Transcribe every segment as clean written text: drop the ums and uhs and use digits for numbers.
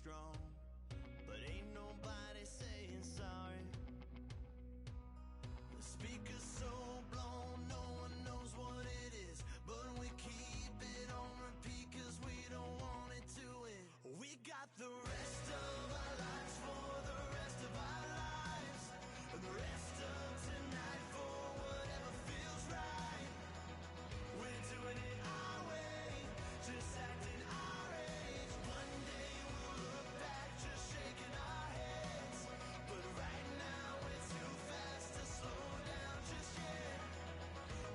strong, but ain't nobody saying sorry. The speaker's so blown, no one knows what it is, but we keep it on repeat cause we don't want it to end. We got the rest of our lives for the rest of our lives, and the rest of tonight for whatever feels right. We're doing it our way, just acting our age. One day we'll look back just shaking our heads, but right now we're too fast to slow down just yet.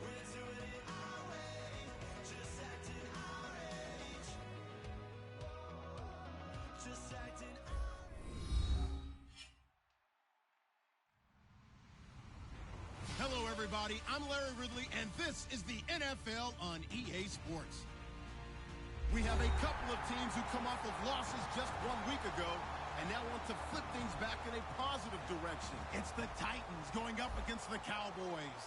We're doing it our way, just acting our age. Just acting our age. Hello, everybody. I'm Larry Ridley, and this is the NFL on EA Sports. We have a couple of teams who come off of losses just 1 week ago and now want to flip things back in a positive direction. It's the Titans going up against the Cowboys.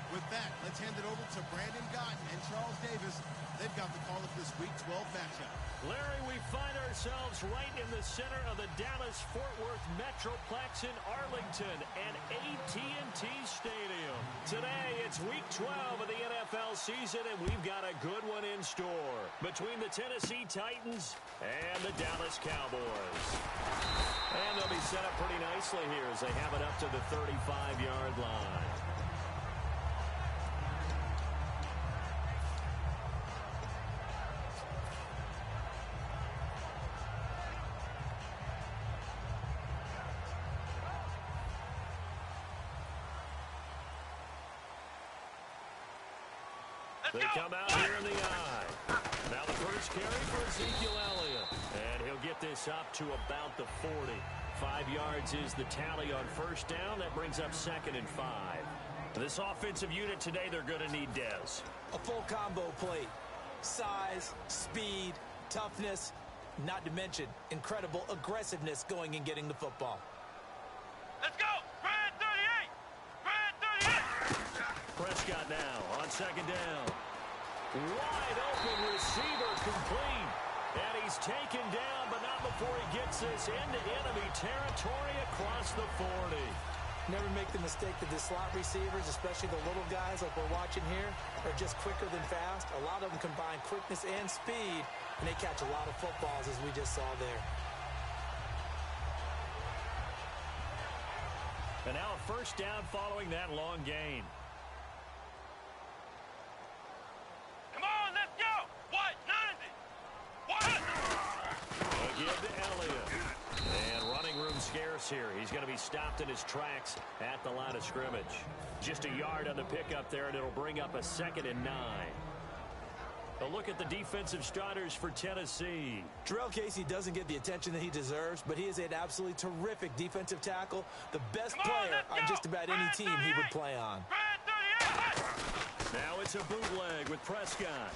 With that, let's hand it over to Brandon Gotton and Charles Davis. They've got the call of this Week 12 matchup. Larry, we find ourselves right in the center of the Dallas-Fort Worth Metroplex in Arlington and AT&T Stadium. Today, it's Week 12 of the NFL season, and we've got a good one in store between the Tennessee Titans and the Dallas Cowboys. And they'll be set up pretty nicely here as they have it up to the 35-yard line. They come out here in the eye. Now the first carry for Ezekiel Elliott. And he'll get this up to about the 40. 5 yards is the tally on first down. That brings up 2nd and 5. This offensive unit today, they're going to need Dez. A full combo plate. Size, speed, toughness, not to mention incredible aggressiveness going and getting the football. Let's go! Brad 38! Brad 38! Prescott now on 2nd down. Wide open receiver complete. And he's taken down, but not before he gets this into enemy territory across the 40. Never make the mistake that the slot receivers, especially the little guys like we're watching here, are just quicker than fast. A lot of them combine quickness and speed, and they catch a lot of footballs, as we just saw there. And now a first down following that long gain. Come on, let's go! What? 90! What? Again to Elliott. And running room scarce here. He's going to be stopped in his tracks at the line of scrimmage. Just a yard on the pickup there, and it'll bring up a 2nd and 9. A look at the defensive starters for Tennessee. Jarrell Casey doesn't get the attention that he deserves, but he is an absolutely terrific defensive tackle. The best player on just about any team he would play on. Now it's a bootleg with Prescott.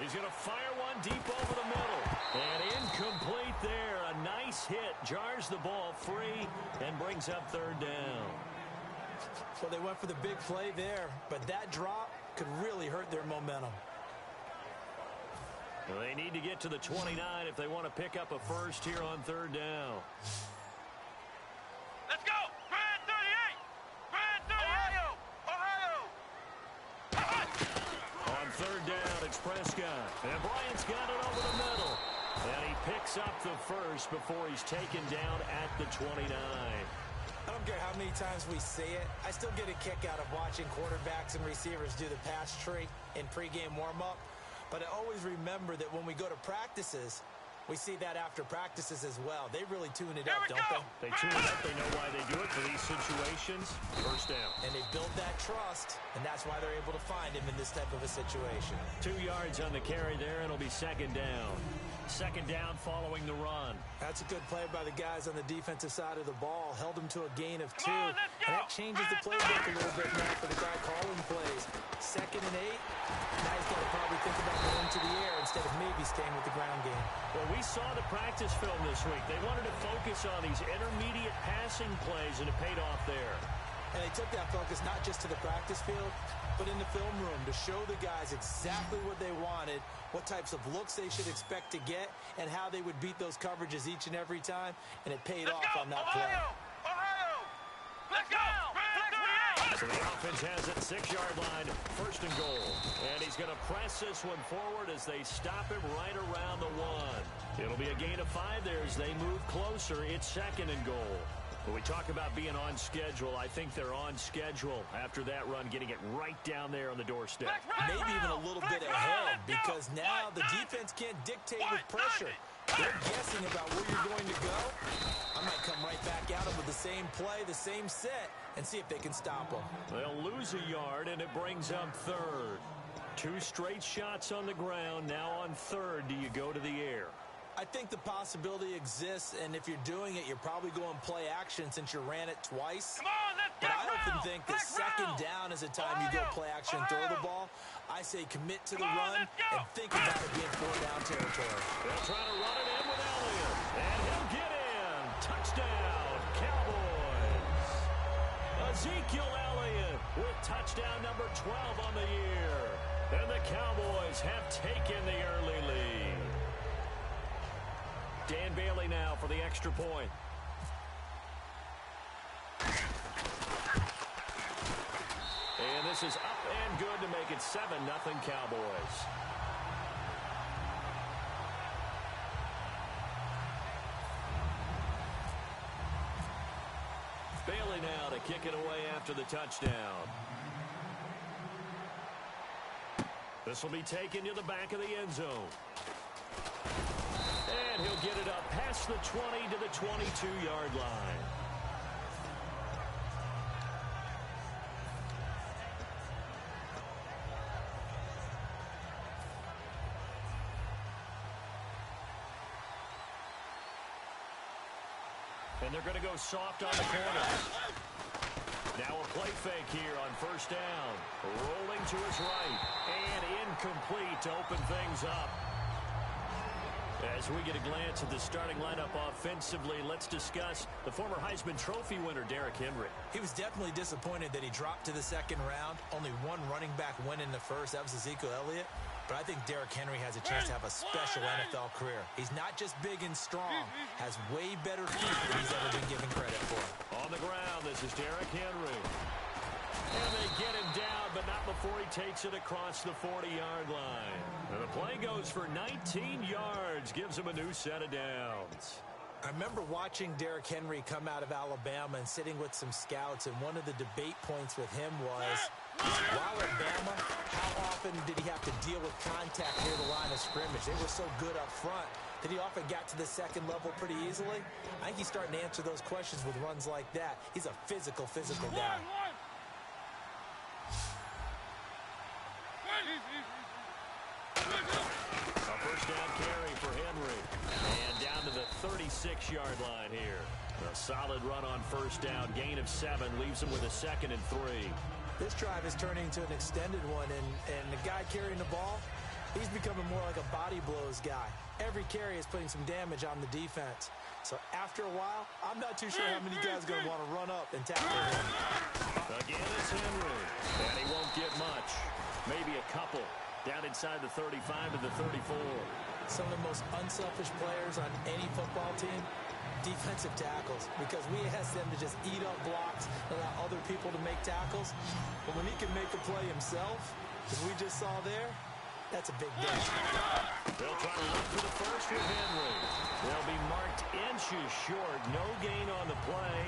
He's going to fire one deep over the middle. And incomplete there. A nice hit. Jars the ball free and brings up 3rd down. Well, they went for the big play there, but that drop could really hurt their momentum. Well, they need to get to the 29 if they want to pick up a first here on 3rd down. Let's go! Brad 38! Brad 38! Ohio! On 3rd down, it's Prescott. And Bryant's got it over the middle. And he picks up the first before he's taken down at the 29. I don't care how many times we say it. I still get a kick out of watching quarterbacks and receivers do the pass tree in pregame warm-up. But I always remember that when we go to practices, we see that after practices as well. They really tune it up, don't they? They tune it up. They know why they do it for these situations. First down. And they build that trust, and that's why they're able to find him in this type of a situation. 2 yards on the carry there, and it'll be 2nd down. 2nd down following the run. That's a good play by the guys on the defensive side of the ball. Held him to a gain of 2. On, and that changes the playbook a little bit now for the guy calling plays. 2nd and 8. Now he's got to probably think about going to the air instead of maybe staying with the ground game. Well, we saw the practice film this week. They wanted to focus on these intermediate passing plays, and it paid off there. And they took that focus not just to the practice field, but in the film room to show the guys exactly what they wanted, what types of looks they should expect to get, and how they would beat those coverages each and every time, and it paid off on that play. Let's go! So the offense has it, 6-yard line, 1st and goal. And he's going to press this one forward as they stop him right around the 1. It'll be a gain of 5 there as they move closer. It's 2nd and goal. When we talk about being on schedule, I think they're on schedule after that run, getting it right down there on the doorstep. Maybe even a little bit ahead, because now the defense can't dictate with pressure. They're guessing about where you're going to go. I might come right back at them with the same play, the same set, and see if they can stop them. They'll lose a yard, and it brings up 3rd. 2 straight shots on the ground. Now on 3rd, do you go to the air? I think the possibility exists, and if you're doing it, you're probably going play action since you ran it twice. Come on, let's But I often round. think that second down is a time you go play action and throw the ball. I say commit to the run and think about it being 4-down territory. They'll try to run it in with Elliott, and he'll get in. Touchdown, Cowboys. Ezekiel Elliott with touchdown number 12 on the year. And the Cowboys have taken the early lead. Dan Bailey now for the extra point. And this is up and good to make it 7-0 Cowboys. Bailey now to kick it away after the touchdown. This will be taken to the back of the end zone. And he'll get it up past the 20 to the 22-yard line. And they're going to go soft on the corners. Now a play fake here on 1st down. Rolling to his right. And incomplete to open things up. As we get a glance at the starting lineup offensively, let's discuss the former Heisman Trophy winner, Derrick Henry. He was definitely disappointed that he dropped to the 2nd round. Only one running back went in the 1st. That was Ezekiel Elliott. But I think Derrick Henry has a chance to have a special NFL career. He's not just big and strong, has way better feet than he's ever been given credit for. On the ground, this is Derrick Henry. And they get him down, but not before he takes it across the 40-yard line. And the play goes for 19 yards, gives him a new set of downs. I remember watching Derrick Henry come out of Alabama and sitting with some scouts, and one of the debate points with him was, while at Bama, how often did he have to deal with contact near the line of scrimmage? They were so good up front that he often got to the 2nd level pretty easily. I think he's starting to answer those questions with runs like that. He's a physical guy. A 1st down carry for Henry. And down to the 36-yard line here. A solid run on 1st down. Gain of 7 leaves him with a 2nd and 3. This drive is turning into an extended one, and the guy carrying the ball, he's becoming more like a body blows guy. Every carry is putting some damage on the defense. So after a while, I'm not too sure how many guys are going to want to run up and tackle him. Again, it's Henry. And he won't get much. Maybe a couple. Down inside the 35 to the 34. Some of the most unselfish players on any football team, defensive tackles, because we ask them to just eat up blocks, allow other people to make tackles. But when he can make a play himself, as we just saw there, that's a big day. They'll try to look for the 1st with Henry. They'll be marked inches short. No gain on the play,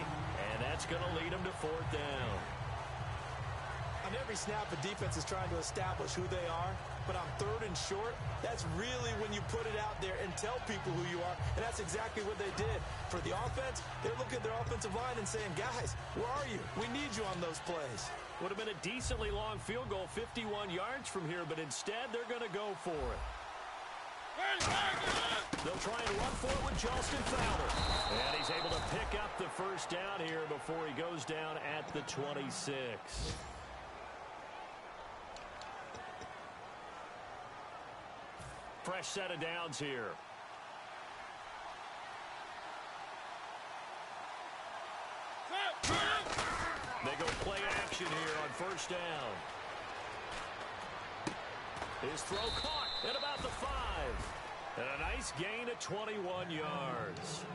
and that's going to lead them to 4th down. On every snap, a defense is trying to establish who they are, but on 3rd and short, that's really when you put it out there and tell people who you are, and that's exactly what they did. For the offense, they're looking at their offensive line and saying, guys, where are you? We need you on those plays. Would have been a decently long field goal, 51 yards from here, but instead they're going to go for it. They'll try and run for it with Justin Fowler. And he's able to pick up the 1st down here before he goes down at the 26. Fresh set of downs here. They go play action here on 1st down. His throw caught at about the 5. And a nice gain of 21 yards.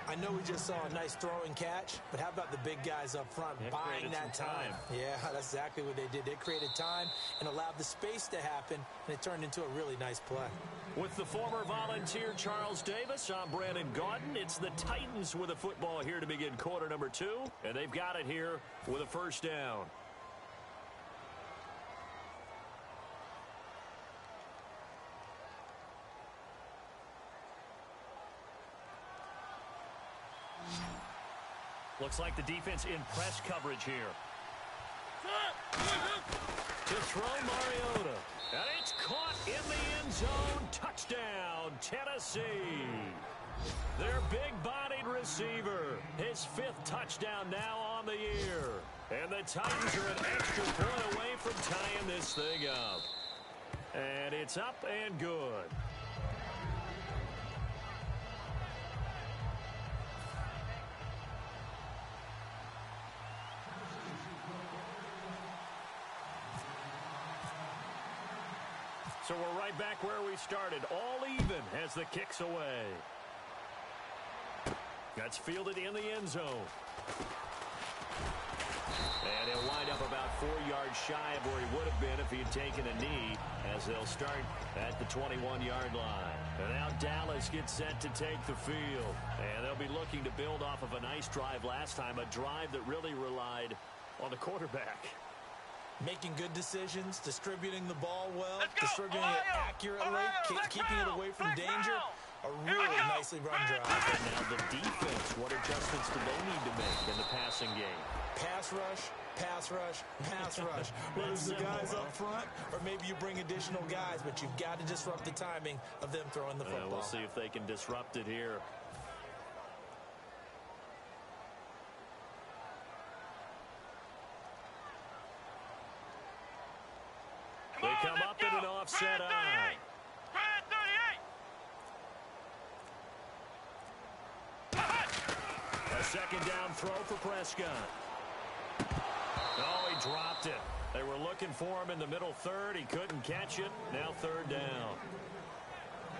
I know we just saw a nice throw and catch, but how about the big guys up front buying that time? Yeah, that's exactly what they did. They created time and allowed the space to happen, and it turned into a really nice play. With the former Volunteer Charles Davis, I'm Brandon Gaudin. It's the Titans with a football here to begin quarter number 2, and they've got it here with a first down. Looks like the defense in press coverage here. To throw Mariota. And it's caught in the end zone. Touchdown, Tennessee. Their big-bodied receiver. His 5th touchdown now on the year. And the Titans are an extra point away from tying this thing up. And it's up and good. So we're right back where we started, all even as the kick's away. That's fielded in the end zone. And he'll wind up about 4 yards shy of where he would have been if he had taken a knee, as they'll start at the 21-yard line. And now Dallas gets set to take the field. And they'll be looking to build off of a nice drive last time, a drive that really relied on the quarterback. Making good decisions, distributing the ball well, distributing it accurately, keeping it away from danger. A really nicely run drive. And now the defense, what adjustments do they need to make in the passing game? Pass rush, pass rush, pass rush. Whether it's the guys up front or maybe you bring additional guys, but you've got to disrupt the timing of them throwing the football. We'll see if they can disrupt it here. They come up in an offset eye. A second down throw for Prescott. Oh, he dropped it. They were looking for him in the middle third. He couldn't catch it. Now 3rd down.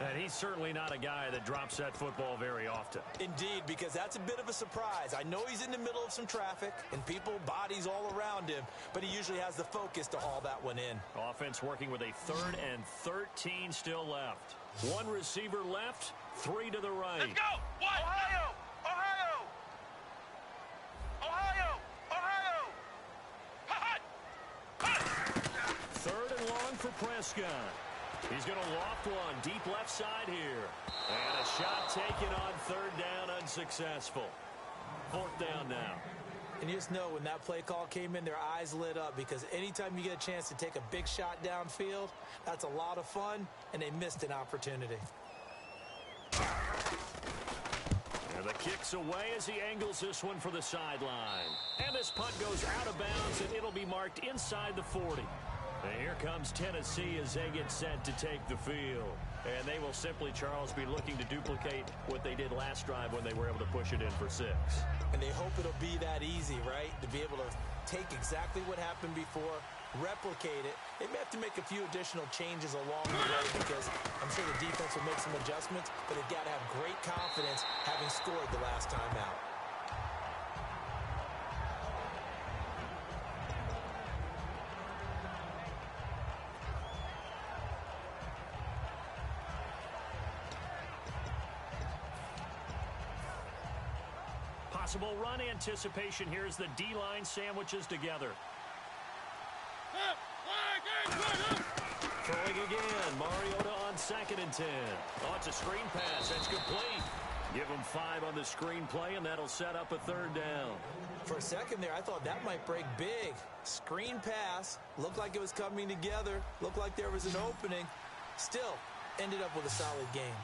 And he's certainly not a guy that drops that football very often. Indeed, because that's a bit of a surprise. I know he's in the middle of some traffic and people, bodies all around him, but he usually has the focus to haul that one in. Offense working with a 3rd and 13 still left. 1 receiver left, 3 to the right. Let's go! What? Ohio! Ohio! Ohio! Ohio! Hot! 3rd and long for Prescott. He's going to loft one deep left side here. And a shot taken on 3rd down, unsuccessful. 4th down now. And you just know when that play call came in, their eyes lit up, because anytime you get a chance to take a big shot downfield, that's a lot of fun, and they missed an opportunity. And the kick's away as he angles this one for the sideline. And this punt goes out of bounds, and it'll be marked inside the 40. And here comes Tennessee as they get set to take the field. And they will simply, Charles, be looking to duplicate what they did last drive when they were able to push it in for 6. And they hope it'll be that easy, right? To be able to take exactly what happened before, replicate it. They may have to make a few additional changes along the way, because I'm sure the defense will make some adjustments, but they've got to have great confidence having scored the last time out. Possible run anticipation here as the D-line sandwiches together. Throwing again. Mariota on 2nd and 10. Oh, it's a screen pass. That's complete. Give him 5 on the screen play, and that'll set up a 3rd down. For a second there, I thought that might break big. Screen pass. Looked like it was coming together. Looked like there was an opening. Still, ended up with a solid game.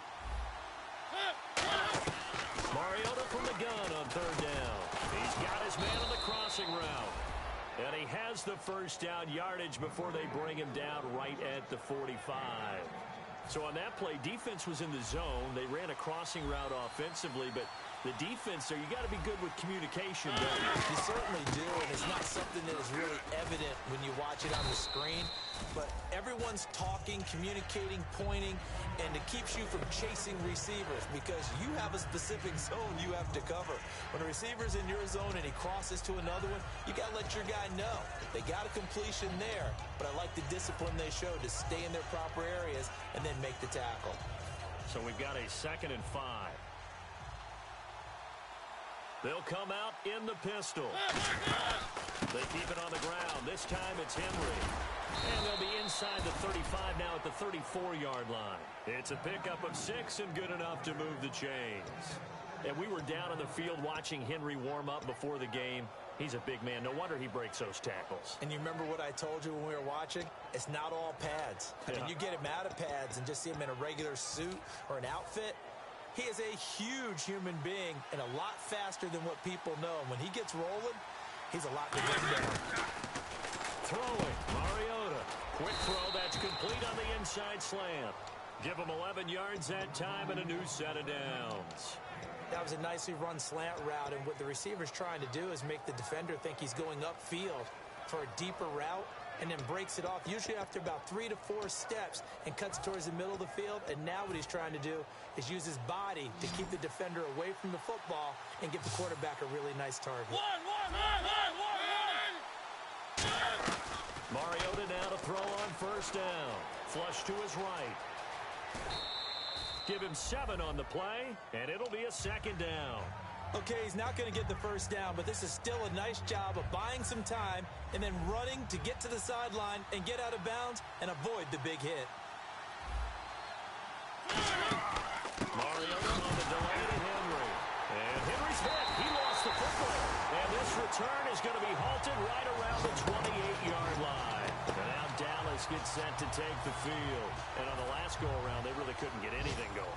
Mariota from the gun on 3rd down. He's got his man on the crossing route. And he has the first down yardage before they bring him down right at the 45. So on that play, defense was in the zone. They ran a crossing route offensively, but The defense there, you got to be good with communication. You certainly do, and it's not something that is really evident when you watch it on the screen. But everyone's talking, communicating, pointing, and it keeps you from chasing receivers because you have a specific zone you have to cover. When a receiver's in your zone and he crosses to another one, you got to let your guy know. They got a completion there, but I like the discipline they show to stay in their proper areas and then make the tackle. So we've got a 2nd and 5. They'll come out in the pistol. They keep it on the ground. This time it's Henry. And they'll be inside the 35 now at the 34-yard line. It's a pickup of 6 and good enough to move the chains. And we were down on the field watching Henry warm up before the game. He's a big man. No wonder he breaks those tackles. And you remember what I told you when we were watching? It's not all pads. I mean, you get him out of pads and just see him in a regular suit or an outfit. He is a huge human being and a lot faster than what people know. And when he gets rolling, he's a lot to bring down. Throwing, Mariota. Quick throw, that's complete on the inside slant. Give him 11 yards that time and a new set of downs. That was a nicely run slant route, and what the receiver's trying to do is make the defender think he's going upfield for a deeper route and then breaks it off, usually after about 3 to 4 steps, and cuts towards the middle of the field. And now what he's trying to do is use his body to keep the defender away from the football and give the quarterback a really nice target. Mariota now to throw on 1st down. Flush to his right. Give him 7 on the play, and it'll be a 2nd down. Okay, he's not going to get the 1st down, but this is still a nice job of buying some time and then running to get to the sideline and get out of bounds and avoid the big hit. Mariota on the delay to Henry. And Henry's hit. He lost the football. And this return is going to be halted right around the 28-yard line. And now Dallas gets set to take the field. And on the last go-around, they really couldn't get anything going.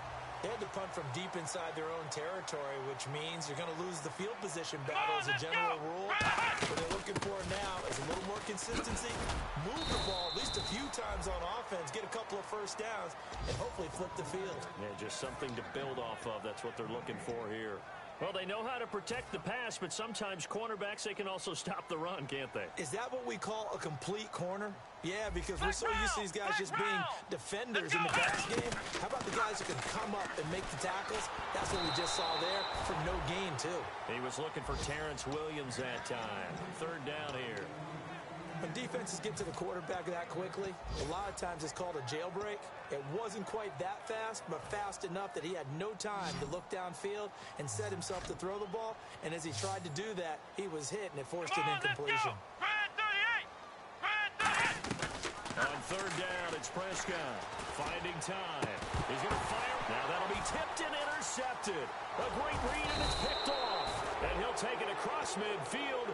They had to punt from deep inside their own territory, which means you're going to lose the field position battle as a general rule. What they're looking for now is a little more consistency, move the ball at least a few times on offense, get a couple of 1st downs, and hopefully flip the field. Yeah, just something to build off of. That's what they're looking for here. Well, they know how to protect the pass, but sometimes cornerbacks, they can also stop the run, can't they? Is that what we call a complete corner? Yeah, because we're so used to these guys just being defenders in the pass game. How about the guys who can come up and make the tackles? That's what we just saw there for no gain, too. He was looking for Terrence Williams that time. 3rd down here. When defenses get to the quarterback that quickly, a lot of times it's called a jailbreak. It wasn't quite that fast, but fast enough that he had no time to look downfield and set himself to throw the ball. And as he tried to do that, he was hit, and it forced an incompletion. On 3rd down, it's Prescott. Finding time. He's going to fire. Now that'll be tipped and intercepted. A great read, and it's picked off. And he'll take it across midfield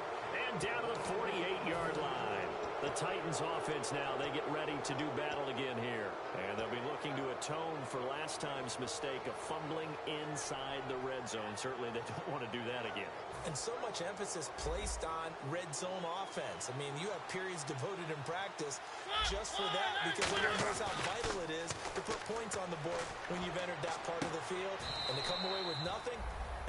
and down to the 48-yard line. The Titans offense now, they get ready to do battle again here. And they'll be looking to atone for last time's mistake of fumbling inside the red zone. Certainly they don't want to do that again. And so much emphasis placed on red zone offense. I mean, you have periods devoted in practice just for that because everyone knows how vital it is to put points on the board when you've entered that part of the field. And to come away with nothing,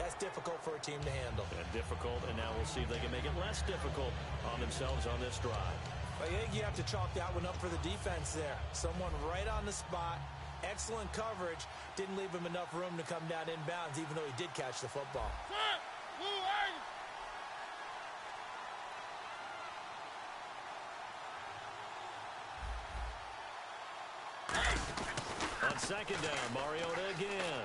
that's difficult for a team to handle. And difficult, and now we'll see if they can make it less difficult on themselves on this drive. I think you have to chalk that one up for the defense there. Someone right on the spot, excellent coverage, didn't leave him enough room to come down inbounds even though he did catch the football. On 2nd down, Mariota again.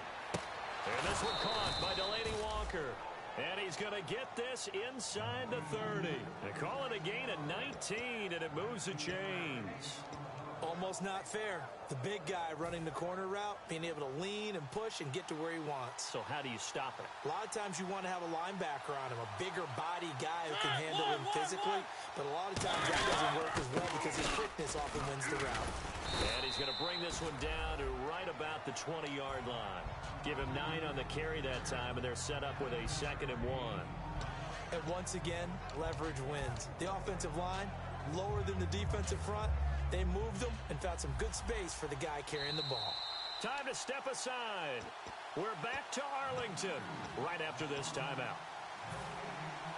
And this one caught by Delaney Walker. And he's going to get this inside the 30. They call it a gain of 19, and it moves the chains. Almost not fair. The big guy running the corner route, being able to lean and push and get to where he wants. So how do you stop it? A lot of times you want to have a linebacker on him, a bigger body guy who can handle him physically. But a lot of times that doesn't work as well because his quickness often wins the route. And he's going to bring this one down to right about the 20-yard line. Give him 9 on the carry that time, and they're set up with a 2nd and 1. And once again, leverage wins. The offensive line, lower than the defensive front. They moved them and found some good space for the guy carrying the ball. Time to step aside. We're back to Arlington right after this timeout.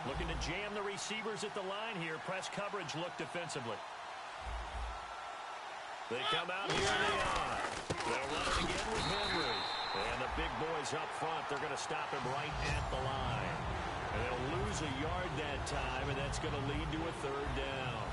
Looking to jam the receivers at the line here. Press coverage look defensively. They come out here and they are. They'll run it again with Henry. And the big boys up front, they're going to stop him right at the line. And they'll lose a yard that time, and that's going to lead to a third down.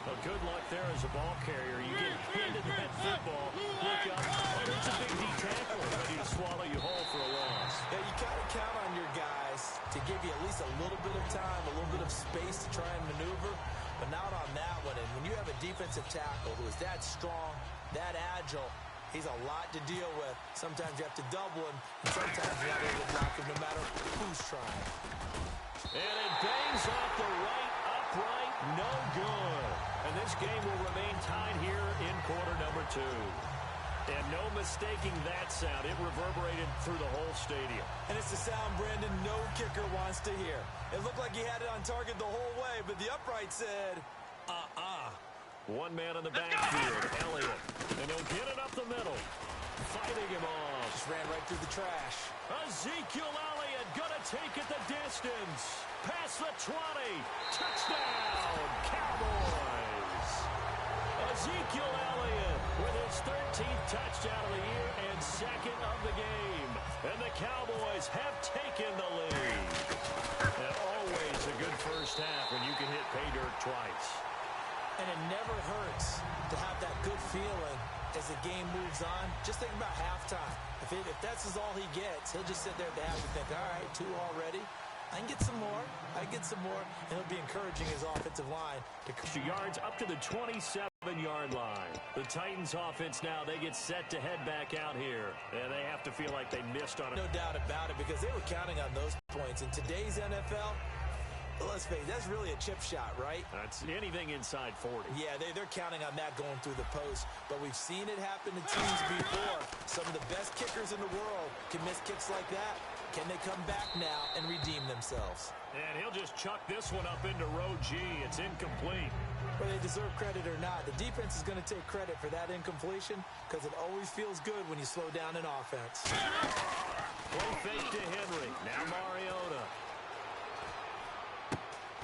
Well, good luck there as a ball carrier. You get handed that football, look up, and it's a big D tackle ready to swallow you whole for a loss. Yeah, you got to count on your guys to give you at least a little bit of time, a little bit of space to try and maneuver, but not on that one. And when you have a defensive tackle who is that strong, that agile, he's a lot to deal with. Sometimes you have to double him, and sometimes you're not able to block him no matter who's trying. And it bangs off the right upright, no good. And this game will remain tied here in quarter number 2. And no mistaking that sound. It reverberated through the whole stadium. And it's the sound Brandon no kicker wants to hear. It looked like he had it on target the whole way, but the upright said, One man in the backfield, Elliott. And he'll get it up the middle. Fighting him off. Just ran right through the trash. Ezekiel Elliott gonna take it the distance. Past the 20. Touchdown, Cowboys. Ezekiel Elliott with his 13th touchdown of the year and second of the game. And the Cowboys have taken the lead. And always a good first half when you can hit pay dirt twice. And it never hurts to have that good feeling as the game moves on. Just think about halftime. If that's all he gets, he'll just sit there at the half and think, all right, 2 already. I can get some more. And he'll be encouraging his offensive line to yards up to the 27-yard line. The Titans offense now, they get set to head back out here. And they have to feel like they missed on it. No doubt about it, because they were counting on those points. In today's NFL, let's face it, that's really a chip shot, right? That's anything inside 40. Yeah, they're counting on that going through the post. But we've seen it happen to teams before. Some of the best kickers in the world can miss kicks like that. Can they come back now and redeem themselves? And he'll just chuck this one up into row G. It's incomplete. Whether they deserve credit or not, the defense is going to take credit for that incompletion because it always feels good when you slow down an offense. Play fake to Henry. Now Mariota.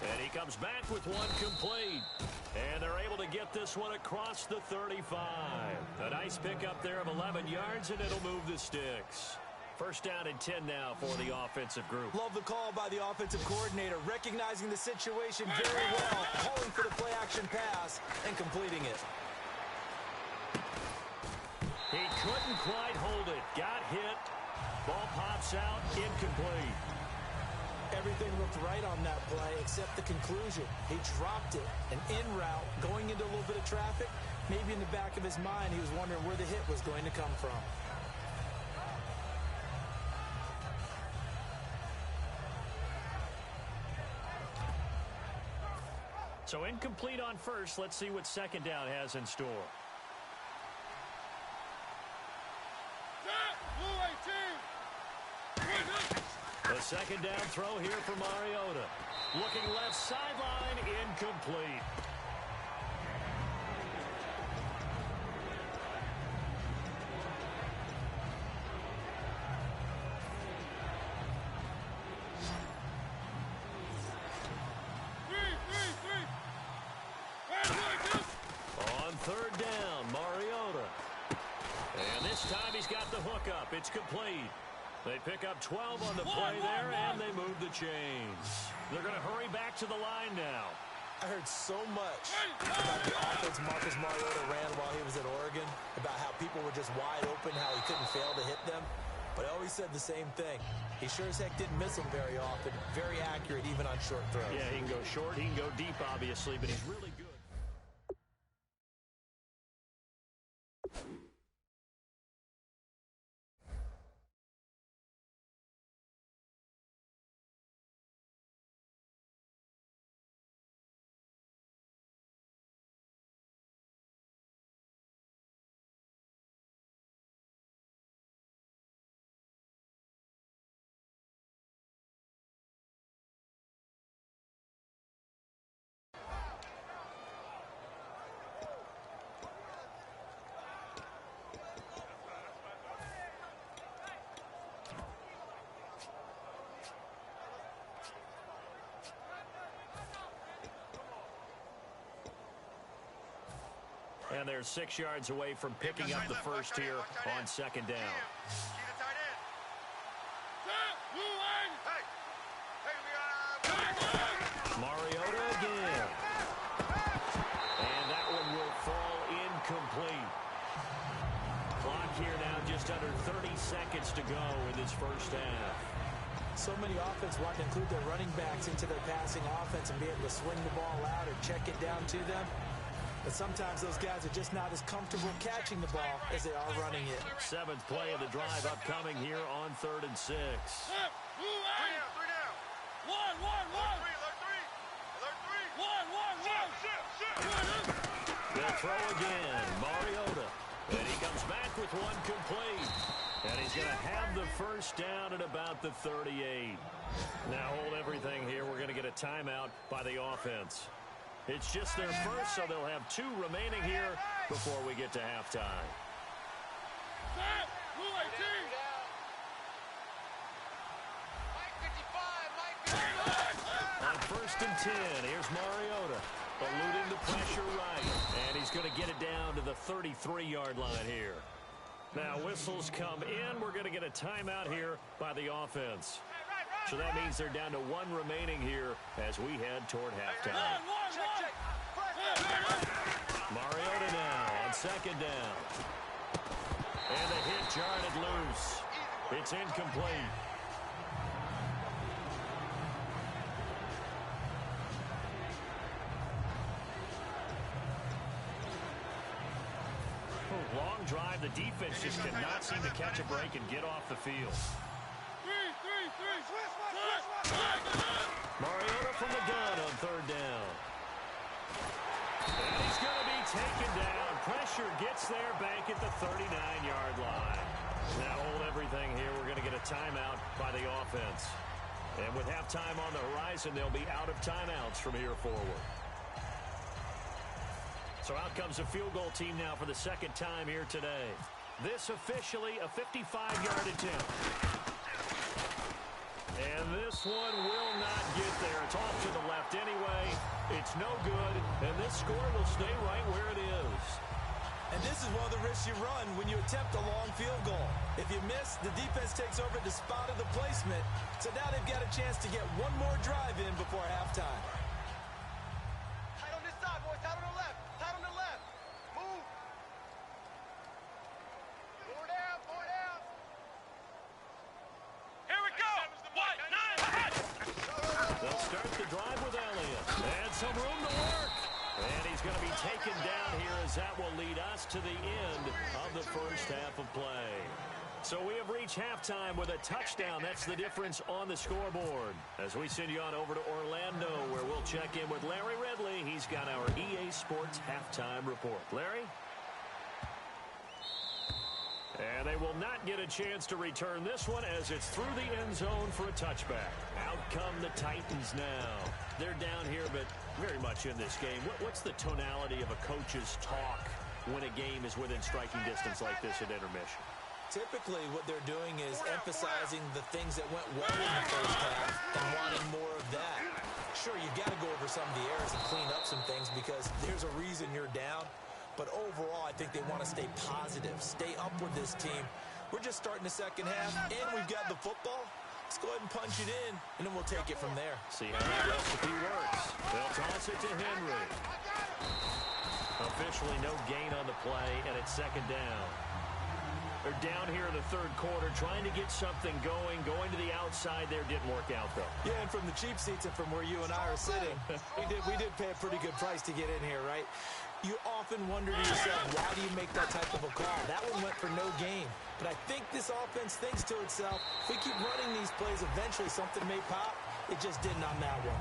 And he comes back with one complete. And they're able to get this one across the 35. A nice pickup there of 11 yards, and it'll move the sticks. First down and 10 now for the offensive group. Love the call by the offensive coordinator, recognizing the situation very well, calling for the play-action pass, and completing it. He couldn't quite hold it. Got hit. Ball pops out. Incomplete. Everything looked right on that play except the conclusion. He dropped it. An in route, going into a little bit of traffic. Maybe in the back of his mind, he was wondering where the hit was going to come from. So incomplete on first. Let's see what second down has in store. The second down throw here for Mariota. Looking left sideline, incomplete. On third down, Mariota. And this time he's got the hook up. It's complete. They pick up 12 on the play there, and they move the chains. They're going to hurry back to the line now. I heard so much about the offense Marcus Mariota ran while he was at Oregon, about how people were just wide open, how he couldn't fail to hit them. But I always said the same thing. He sure as heck didn't miss them very often. Very accurate, even on short throws. Yeah, he can go short, he can go deep, obviously, but he's really good. And they're 6 yards away from picking up the first here on second down. Mariota again. And that one will fall incomplete. Clock here now just under 30 seconds to go in this first half. So many offenses want to include their running backs into their passing offense and be able to swing the ball out or check it down to them. But sometimes those guys are just not as comfortable catching the ball as they are running it. Seventh play of the drive upcoming here on 3rd and 6. Three down. One. They'll throw again. Mariota. And he comes back with one complete. And he's going to have the first down at about the 38. Now hold everything here. We're going to get a timeout by the offense. It's just their first, so they'll have 2 remaining here before we get to halftime. On 1st and 10, here's Mariota. Eluding the pressure right. And he's going to get it down to the 33-yard line here. Now whistles come in. We're going to get a timeout here by the offense. So that means they're down to 1 remaining here as we head toward halftime. Mariota now on 2nd down. And the hit jarred loose. It's incomplete. Long drive. The defense just cannot seem to catch a break and get off the field. Mariota from the gun on 3rd down. And he's going to be taken down. Pressure gets there back at the 39-yard line. Now hold everything here. We're going to get a timeout by the offense. And with halftime on the horizon, they'll be out of timeouts from here forward. So out comes a field goal team now for the 2nd time here today. This officially a 55-yard attempt. And this one will not get there. It's off to the left anyway. It's no good, and this score will stay right where it is. And this is one of the risks you run when you attempt a long field goal. If you miss, the defense takes over the spot of the placement. So now they've got a chance to get one more drive in before halftime. Tight on this side, boys. Tight on the left. Tight on the left. Move. Four down. Here we go. What? 9. They'll start the drive with Elliott. And some room to work. And he's going to be taken down here as that will lead us to the end of the first half of play. So we have reached halftime with a touchdown. That's the difference on the scoreboard. As we send you on over to Orlando, where we'll check in with Larry Ridley. He's got our EA Sports halftime report. Larry? And they will not get a chance to return this one as it's through the end zone for a touchback. Out come the Titans now. They're down here, but very much in this game. What's the tonality of a coach's talk when a game is within striking distance like this at intermission? Typically, what they're doing is emphasizing the things that went well in the first half and wanting more of that. Sure, you've got to go over some of the errors and clean up some things because there's a reason you're down. But overall, I think they want to stay positive, stay up with this team. We're just starting the second half, and we've got the football. Let's go ahead and punch it in, and then we'll take it from there. See how that recipe works. They'll toss it to Henry. Officially no gain on the play, and it's 2nd down. They're down here in the 3rd quarter, trying to get something going to the outside there. Didn't work out, though. Yeah, and from the cheap seats and from where you and I are sitting, we did pay a pretty good price to get in here, right? You often wonder to yourself, why do you make that type of a call? That one went for no gain. But I think this offense thinks to itself, if we keep running these plays, eventually something may pop. It just didn't on that one.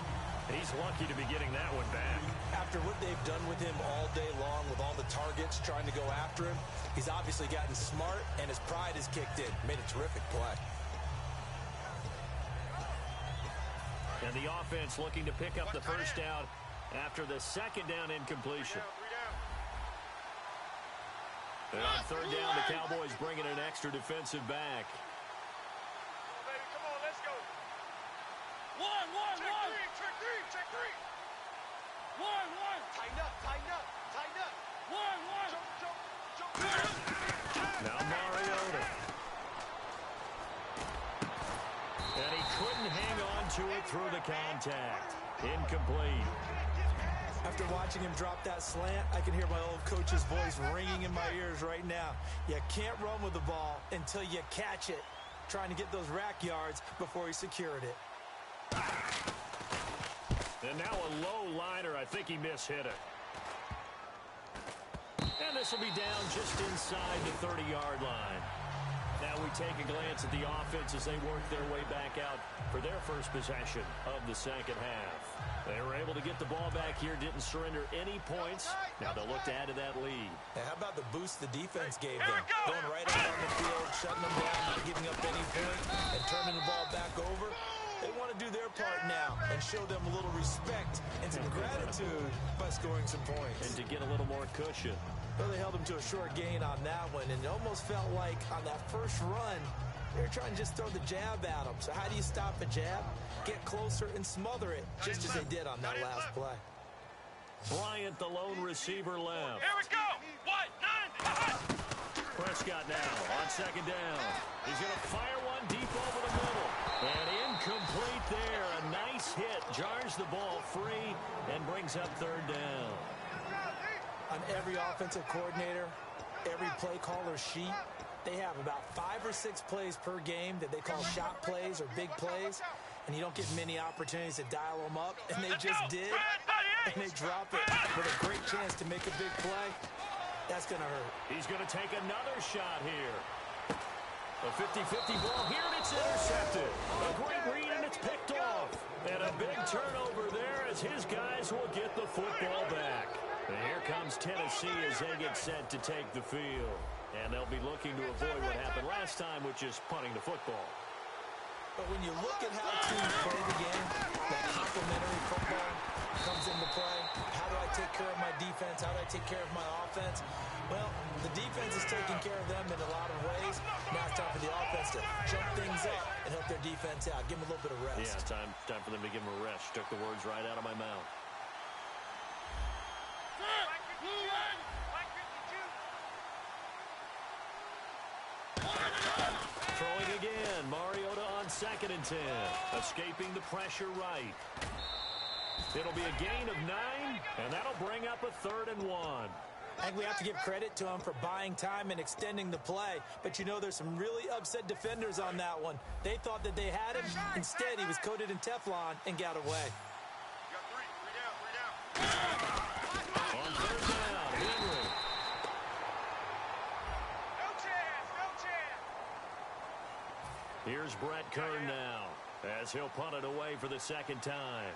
He's lucky to be getting that one back. After what they've done with him all day long, with all the targets trying to go after him, he's obviously gotten smart, and his pride has kicked in. Made a terrific play. And the offense looking to pick up the first down after the 2nd down incompletion. And on 3rd down, the Cowboys bringing an extra defensive back. Come on, let's go. One. Check three. One. Tighten up. One. to it through the contact. Incomplete. After watching him drop that slant, I can hear my old coach's voice ringing in my ears right now. You can't run with the ball until you catch it. Trying to get those rack yards before he secured it. And now a low liner. I think he mishit it. And this will be down just inside the 30-yard line. Now we take a glance at the offense as they work their way back out for their first possession of the second half. They were able to get the ball back here, didn't surrender any points. Now they'll look to add to that lead. Now, how about the boost the defense gave them? Going right out on the field, shutting them down, not giving up any point, and turning the ball back over. They want to do their part now and show them a little respect and some gratitude by scoring some points. And to get a little more cushion. Well, they held them to a short gain on that one, and it almost felt like on that first run, they were trying to just throw the jab at them. So how do you stop a jab? Get closer and smother it, just as they did on that last play. Bryant, the lone receiver, left. Here we go. What? 90. Prescott now on second down. He's going to fire one deep over the middle. And incomplete there. A nice hit. Jars the ball free and brings up third down. On every offensive coordinator, every play caller sheet, they have about 5 or 6 plays per game that they call shot plays or big plays, and you don't get many opportunities to dial them up, and they just did, and they drop it with a great chance to make a big play. That's going to hurt. He's going to take another shot here. A 50-50 ball here, and it's intercepted. A great read, and it's picked off. And a big turnover there as his guys will get the football back. And here comes Tennessee as they get set to take the field. And they'll be looking to avoid what happened last time, which is punting the football. But when you look at how teams play the game, that complementary football comes into play. How do I take care of my defense? How do I take care of my offense? Well, the defense is taking care of them in a lot of ways. Now it's time for the offense to jump things up and help their defense out. Give them a little bit of rest. Yeah, time for them to give them a rest. Took the words right out of my mouth. Throwing again. Mariota on 2nd and 10. Escaping the pressure right. It'll be a gain of 9, and that'll bring up a 3rd and 1. I think we have to give credit to him for buying time and extending the play. But, you know, there's some really upset defenders on that one. They thought that they had him. Instead, he was coated in Teflon and got away. On 3rd down, Henry. Here's Brett Kern now as he'll punt it away for the 2nd time.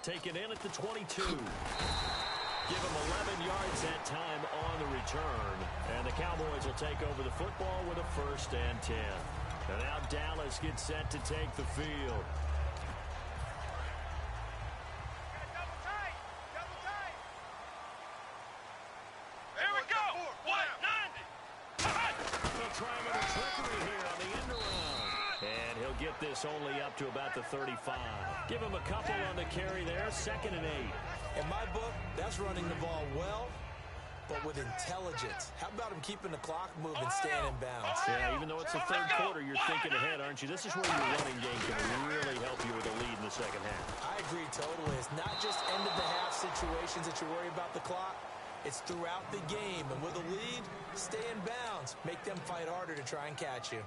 Taken in at the 22. Give him 11 yards that time on the return. And the Cowboys will take over the football with a 1st and 10. And now Dallas gets set to take the field. Here we go. What? 90. They'll try a little trickery here on the end around. And he'll get this only up to about the 35. Give him a couple on the carry there. 2nd and 8. In my book, that's running the ball well, but with intelligence. How about him keeping the clock moving, staying in bounds? Yeah, even though it's the 3rd quarter, you're thinking ahead, aren't you? This is where your running game can really help you with a lead in the 2nd half. I agree totally. It's not just end-of-the-half situations that you worry about the clock. It's throughout the game. And with a lead, stay in bounds. Make them fight harder to try and catch you.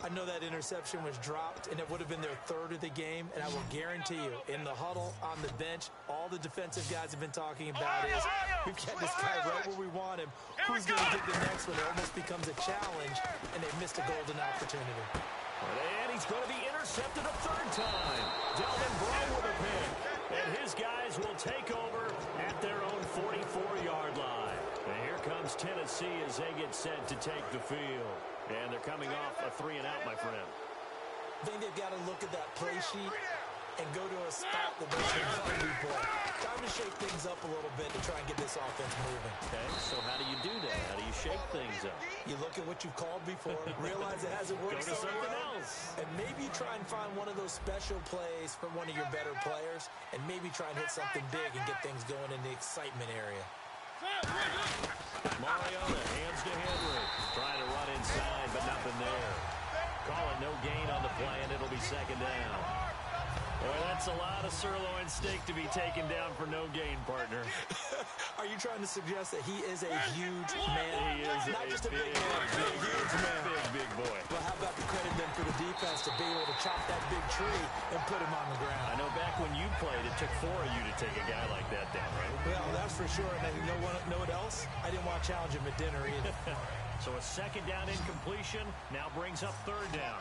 I know that interception was dropped, and it would have been their 3rd of the game, and I will guarantee you, in the huddle, on the bench, all the defensive guys have been talking about is, we've got this guy right where we want him. Who's going to get the next one? It almost becomes a challenge, and they've missed a golden opportunity. And he's going to be intercepted a 3rd time. Delvin Breaux with a pick. And his guys will take over at their own 44-yard line. And here comes Tennessee as they get set to take the field. And they're coming off a 3-and-out, my friend. I think they've got to look at that play sheet and go to a spot that they can run before. Time to shake things up a little bit to try and get this offense moving. Okay, so how do you do that? How do you shake things up? You look at what you've called before, realize it hasn't worked Go to so something well, else. and maybe try and find one of those special plays from one of your better players, and maybe try and hit something big and get things going in the excitement area. Mariota hands to Henry. Trying to run inside, but nothing there. Call it no gain on the play, and it'll be second down. Boy, that's a lot of sirloin steak to be taken down for no gain, partner. Are you trying to suggest that he is a huge man? He is not just a big man, but a huge man. Big boy. Well, how about the credit then for the defense to be able to chop that big tree and put him on the ground? I know back when you played, it took 4 of you to take a guy like that down, right? Well, that's for sure. And you know what else? I didn't want to challenge him at dinner either. So a second down incompletion now brings up third down.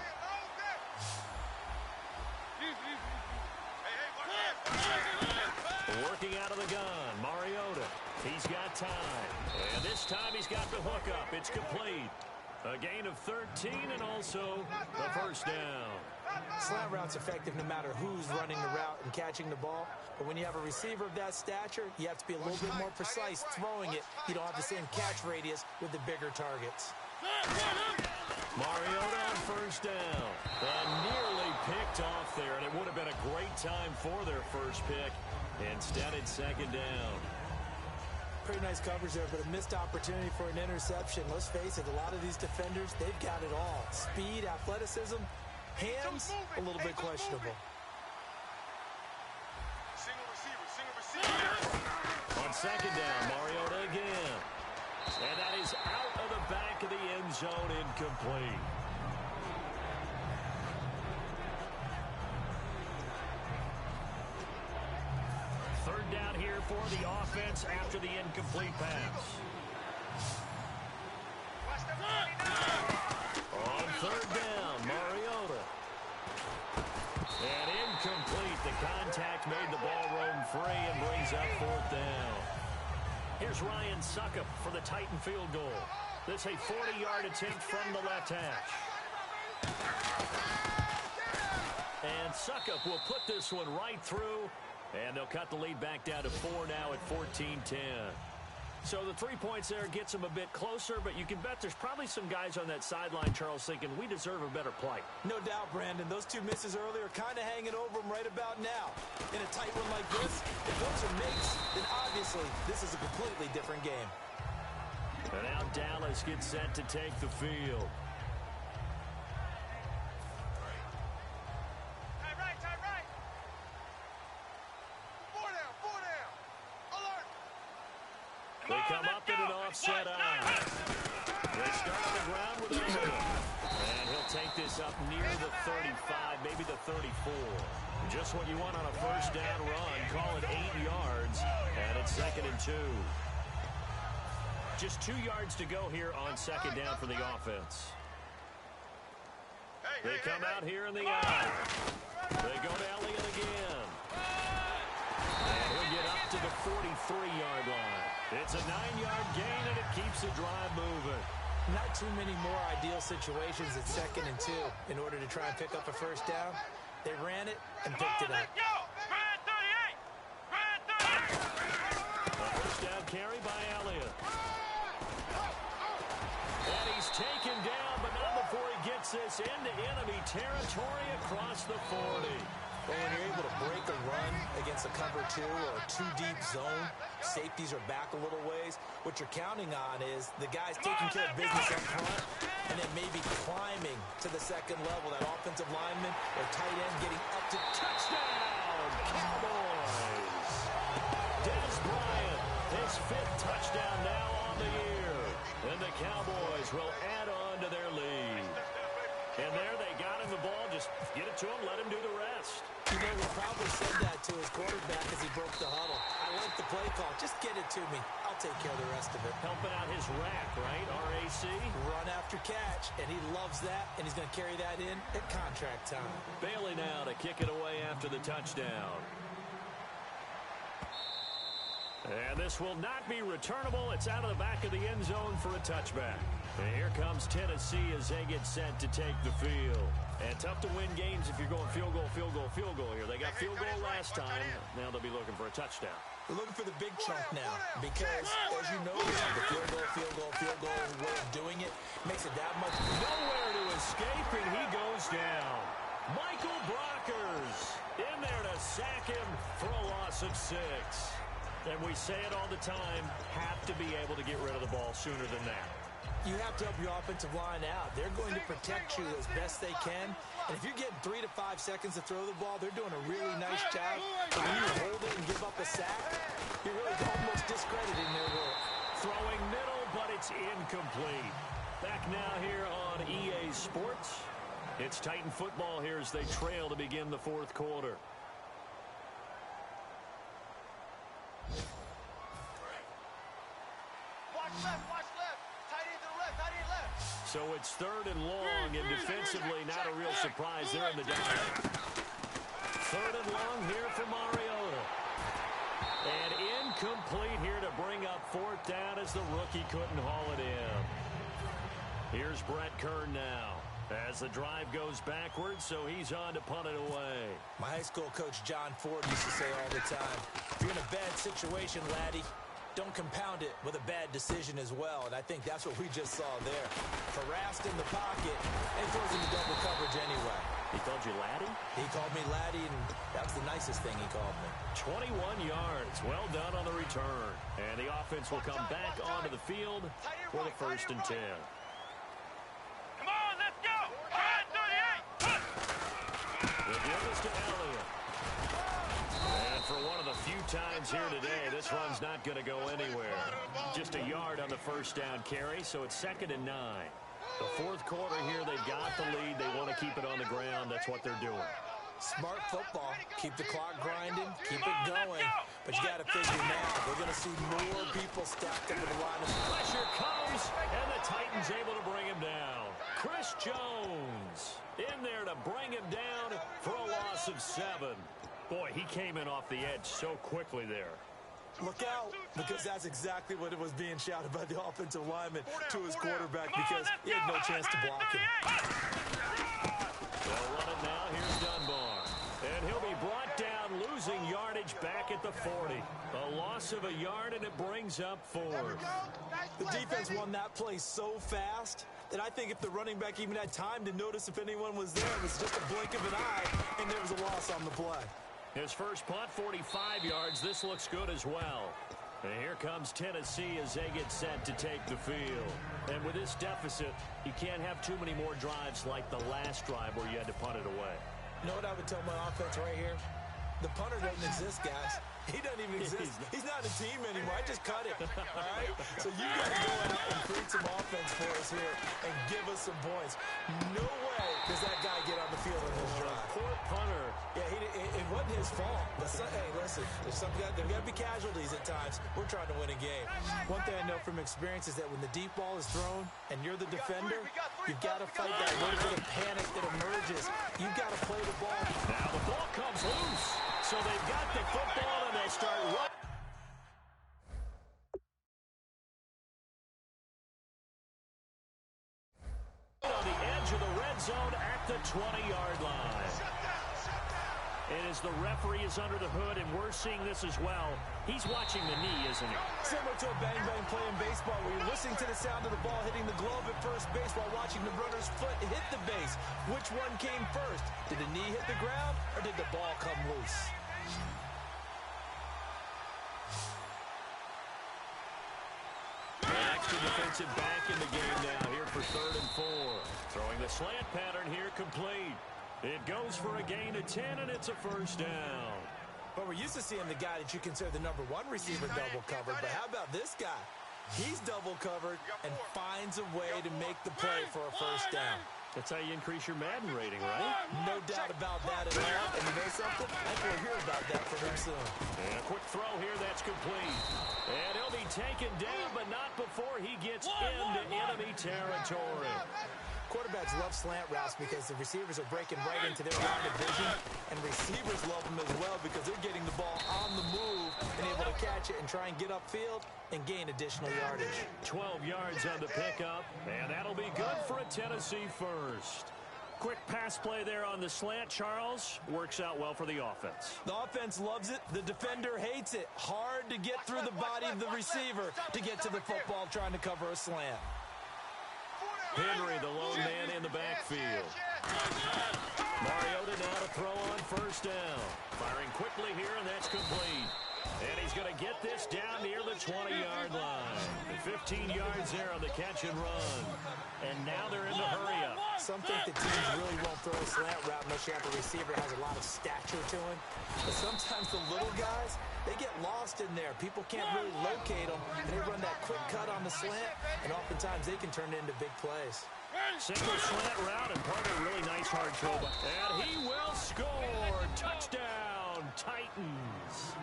Working out of the gun, Mariota. He's got time. And this time he's got the hookup. It's complete. A gain of 13 and also the first down. Slant route's effective no matter who's running the route and catching the ball. But when you have a receiver of that stature, you have to be a little bit more precise throwing it. You don't have the same catch radius with the bigger targets. Mariota on first down. And nearly picked off there, and it would have been a great time for their first pick. Instead, it's second down. Pretty nice coverage there, but a missed opportunity for an interception. Let's face it, a lot of these defenders, they've got it all. Speed, athleticism, hands, a little bit questionable. On second down, Mariota again. And that is out of the back of the end zone, incomplete. Third down here for the offense after the incomplete pass. On third down, Mariota. And incomplete. The contact made the ball roam free and brings up fourth down. Here's Ryan Suckup for the Titan field goal. This a 40-yard attempt from the left hash. And Suckup will put this one right through. And they'll cut the lead back down to 4 now at 14-10. So the 3 points there gets them a bit closer, but you can bet there's probably some guys on that sideline, Charles, thinking we deserve a better play. No doubt, Brandon. Those two misses earlier are kind of hanging over them right about now. In a tight one like this, if those are makes, then obviously this is a completely different game. And now Dallas gets set to take the field. They come up in an offset eye. They start on the ground with a hookup. And he'll take this up near the 35, maybe the 34. Just what you want on a first down run. Call it 8 yards. And it's second and 2. Just 2 yards to go here on second down for the offense. They come out here in the eye. They go to Elliott again. And he'll get up to the 43-yard line. It's a 9-yard gain, and it keeps the drive moving. Not too many more ideal situations at second and 2 in order to try and pick up a first down. They ran it and picked it up. A first down carry by Elliott. And he's taken down, but not before he gets this into enemy territory across the 40. But when you're able to break a run against a cover 2 or a 2-deep zone, safeties are back a little ways. What you're counting on is the guys taking care of business up front and then maybe climbing to the second level. That offensive lineman or tight end getting up to touchdown, Cowboys. Dez Bryant, his 5th touchdown now on the year. And the Cowboys will add on to their lead. And there they got him the ball. Just get it to him, let him do the rest. You know, he probably said that to his quarterback as he broke the huddle. I like the play call. Just get it to me. I'll take care of the rest of it. Helping out his rack, right? RAC. Run after catch, and he loves that, and he's going to carry that in at contract time. Bailey now to kick it away after the touchdown. And this will not be returnable. It's out of the back of the end zone for a touchback. And here comes Tennessee as they get set to take the field. And tough to win games if you're going field goal, field goal, field goal here. They got field goal last time. Now they'll be looking for a touchdown. They're looking for the big chunk now because, as you know, the field goal way of doing it makes it that much. Nowhere to escape, and he goes down. Michael Brockers in there to sack him for a loss of 6. And we say it all the time, have to be able to get rid of the ball sooner than that. You have to help your offensive line out. They're going to protect you as best they can. And if you're getting 3 to 5 seconds to throw the ball, they're doing a really nice job. But when you hold it and give up a sack, you're really almost discrediting their work. Throwing middle, but it's incomplete. Back now here on EA Sports. It's Titan football here as they trail to begin the fourth quarter. Watch left, watch left. Tight end to the left, tight end left. So it's third and long, and defensively not a real surprise there in the down. Third and long here for Mariota. And incomplete here to bring up fourth down as the rookie couldn't haul it in. Here's Brett Kern now as the drive goes backwards, so he's on to punt it away. My high school coach John Ford used to say all the time, if you're in a bad situation, laddie, don't compound it with a bad decision as well. And I think that's what we just saw there. Harassed in the pocket and throws into double coverage anyway. He called you laddie? He called me laddie, and that was the nicest thing he called me. 21 yards. Well done on the return. And the offense will come back onto the field for the 1st and 10. Come on, let's go. 38. The give is to Elliott. And for one of the few times here today, this run's not going to go anywhere. Just a yard on the first down carry, so it's 2nd and 9. The fourth quarter here, they've got the lead. They want to keep it on the ground. That's what they're doing. Smart football. Keep the clock grinding. Keep it going. But you got to figure now, we're going to see more people stacked up in the line. Pressure comes, and the Titans able to bring him down. Chris Jones in there to bring him down for a loss of 7. Boy, he came in off the edge so quickly there. Look out, because that's exactly what it was being shouted by the offensive lineman to his quarterback, because he had no chance to block him. They'll run it now. Here's Dunbar. And he'll be brought down, losing yardage back at the 40. A loss of a yard, and it brings up 4. The defense won that play so fast that I think if the running back even had time to notice if anyone was there, it was just a blink of an eye, and there was a loss on the play. His first punt, 45 yards. This looks good as well. And here comes Tennessee as they get set to take the field. And with this deficit, you can't have too many more drives like the last drive where you had to punt it away. You know what I would tell my offense right here? The punter doesn't exist, guys. He doesn't even exist. He's not a team anymore. I just cut it. All right? So you got to go out and create some offense for us here and give us some points. No way does that guy get on the field on this drive. Poor punter. Yeah, it wasn't his fault. But hey, listen, there's got to be casualties at times. We're trying to win a game. One thing I know from experience is that when the deep ball is thrown and you're the defender, you've got to fight that little bit of panic that emerges. You've got to play the ball. Now the ball comes loose. So they've got the football, and they'll start running. On the edge of the red zone at the 20-yard line. And as the referee is under the hood, and we're seeing this as well, he's watching the knee, isn't he? Similar to a bang-bang play in baseball where you're listening to the sound of the ball hitting the glove at first base while watching the runner's foot hit the base. Which one came first? Did the knee hit the ground, or did the ball come loose? Extra defensive back in the game now here for 3rd and 4. Throwing the slant pattern here complete. It goes for a gain of 10, and it's a first down. But we're used to seeing the guy that you consider the number 1 receiver double covered. But how about this guy? He's double covered and finds a way to make the play for a first down. That's how you increase your Madden rating, right? No doubt about that at all. And you know something? I think we'll hear about that from him soon. And a quick throw here, that's complete. And he'll be taken down, but not before he gets into enemy territory. Quarterbacks love slant routes because the receivers are breaking right into their line of vision, and receivers love them as well because they're getting the ball on the move and able to catch it and try and get upfield and gain additional yardage. 12 yards on the pickup, and that'll be good for a Tennessee first. Quick pass play there on the slant, Charles. Works out well for the offense. The offense loves it. The defender hates it. Hard to get through the body of the receiver to get to the football trying to cover a slant. Henry, the lone man in the backfield. Mariota now to throw on first down. Firing quickly here, and that's complete. And he's going to get this down near the 20-yard line. 15 yards there on the catch and run. And now they're in the hurry-up. Some think the teams really won't throw a slant route unless you have a receiver has a lot of stature to him. But sometimes the little guys, they get lost in there. People can't really locate them, and they run that quick cut on the slant, and oftentimes they can turn it into big plays. Single slant route and part of a really nice hard throw. And he will score. Touchdown, Titans.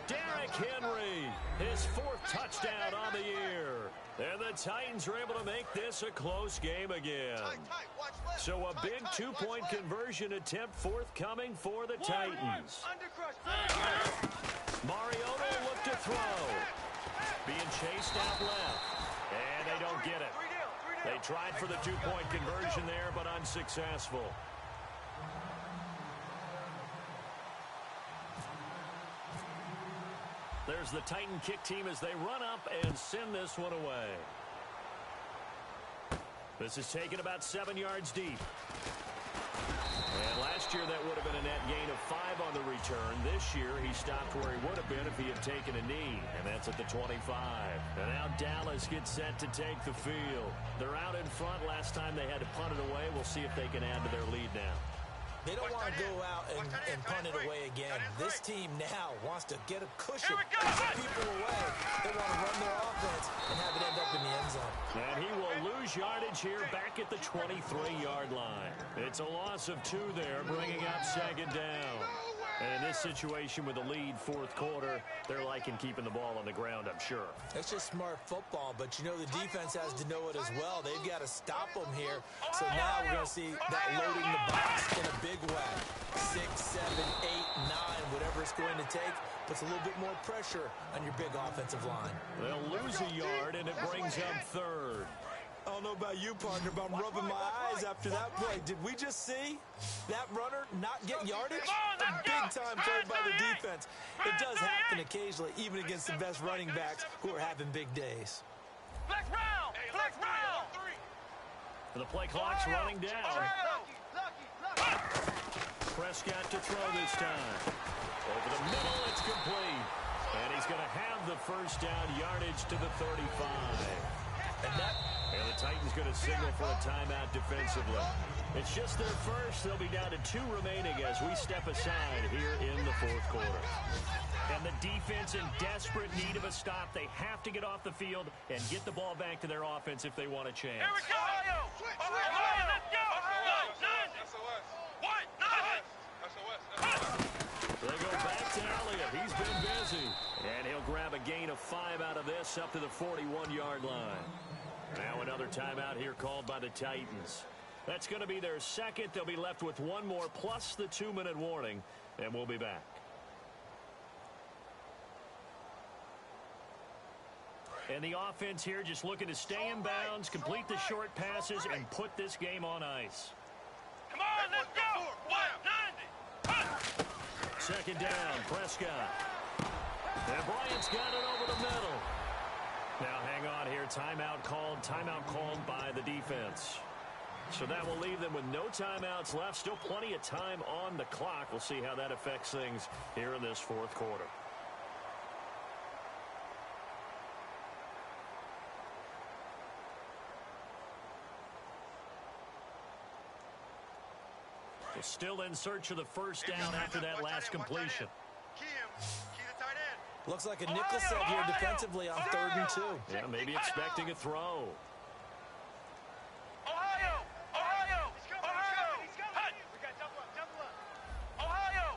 Derrick Henry, his 4th touchdown on the year. And the Titans are able to make this a close game again. So a big 2-point conversion attempt forthcoming for the Titans. Mariota will look to throw. Being chased out left. And they don't get it. They tried for the 2-point conversion there, but unsuccessful. There's the Titan kick team as they run up and send this one away. This is taken about 7 yards deep. And last year that would have been a net gain of 5 on the return. This year he stopped where he would have been if he had taken a knee. And that's at the 25. And now Dallas gets set to take the field. They're out in front. Last time they had to punt it away. We'll see if they can add to their lead now. They don't want to go out and punt it away again. This team now wants to get a cushion, keep people away. They want to run their offense and have it end up in the end zone. And he will lose yardage here back at the 23-yard line. It's a loss of 2 there, bringing up 2nd down. And in this situation with the lead 4th quarter, they're liking keeping the ball on the ground, I'm sure. It's just smart football, but you know the defense has to know it as well. They've got to stop them here. So now we're going to see that loading the box in a big way. 6, 7, 8, 9, whatever it's going to take, puts a little bit more pressure on your big offensive line. They'll lose a yard, and it brings up 3rd. I don't know about you, partner, but I'm rubbing my eyes after that play. Did we just see that runner not get yardage? A big-time play by the defense. It does happen occasionally, even against the best running backs who are having big days. Flex round! Flex round! And the play clock's running down. Prescott to throw this time. Over the middle, it's complete. And he's going to have the 1st down yardage to the 35. And the Titans going to signal for a timeout defensively. It's just their first. They'll be down to 2 remaining as we step aside here in the 4th quarter. And the defense in desperate need of a stop. They have to get off the field and get the ball back to their offense if they want a chance. Here we go! Ohio, let's go! They go back to Elliott. He's been busy. And he'll grab a gain of 5 out of this up to the 41-yard line. Now another timeout here called by the Titans. That's going to be their 2nd. They'll be left with 1 more plus the 2-minute warning, and we'll be back. And the offense here just looking to stay in bounds, complete the short passes, and put this game on ice. Come on, let's go! 190! 2nd down, Prescott. And Bryant's got it over the middle. Now hang on here, timeout called by the defense. So that will leave them with no timeouts left. Still plenty of time on the clock. We'll see how that affects things here in this 4th quarter. We're still in search of the 1st down after that last completion. Looks like a nickel set here defensively on 3rd and 2. Yeah, maybe expecting a throw. Ohio! We got double up. Ohio!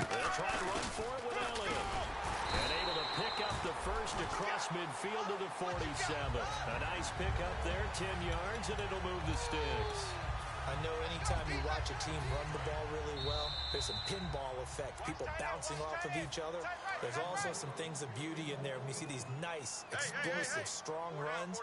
They'll try to run for it with Elliott. And able to pick up the 1st across midfield to the 47. A nice pickup there, 10 yards, and it'll move the sticks. I know anytime you watch a team run the ball really well, there's some pinball effect, people bouncing off of each other. There's also some things of beauty in there when you see these nice, explosive, strong runs.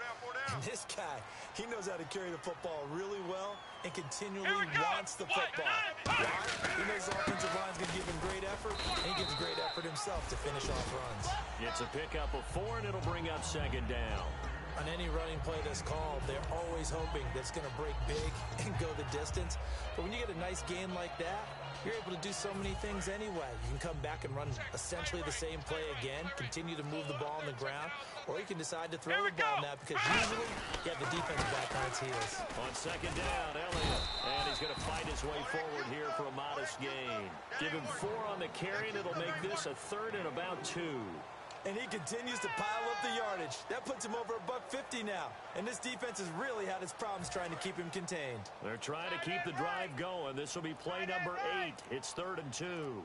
And this guy, he knows how to carry the football really well and continually wants the football. Why? He knows the offensive line's going to give him great effort, and he gives great effort himself to finish off runs. It's a pickup of 4, and it'll bring up 2nd down. On any running play that's called, they're always hoping that it's going to break big and go the distance. But when you get a nice gain like that, you're able to do so many things anyway. You can come back and run essentially the same play again, continue to move the ball on the ground, or you can decide to throw the ball now because usually you have the defense back on its heels. On second down, Elliott. And he's going to fight his way forward here for a modest gain. Give him 4 on the carry, and it'll make this a 3rd and about 2. And he continues to pile up the yardage. That puts him over $150 now. And this defense has really had its problems trying to keep him contained. They're trying to keep the drive going. This will be play number 8. It's 3rd and 2.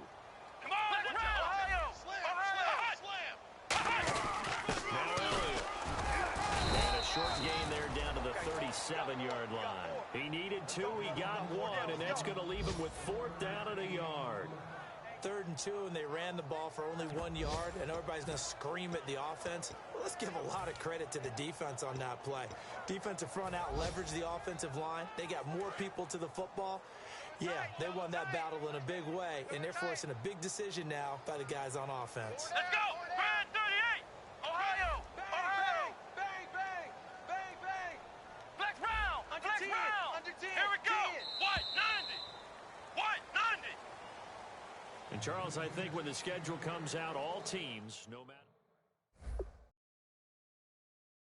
Come on, let's go! Ohio! Now Elliott. And a short gain there down to the 37-yard line. He needed 2. He got 1, and that's going to leave him with 4th down and a yard. 3rd and 2, and they ran the ball for only 1 yard, and everybody's going to scream at the offense. Well, let's give a lot of credit to the defense on that play. Defensive front out leveraged the offensive line. They got more people to the football. Yeah, they won that battle in a big way, and they're forcing a big decision now by the guys on offense. Let's go! Grand 38! Ohio! Ohio! Bang, bang! Bang, bang! Flex round! Flex round! Under 10! Here we go! What? 90! What? 90! And Charles, I think when the schedule comes out, all teams, no matter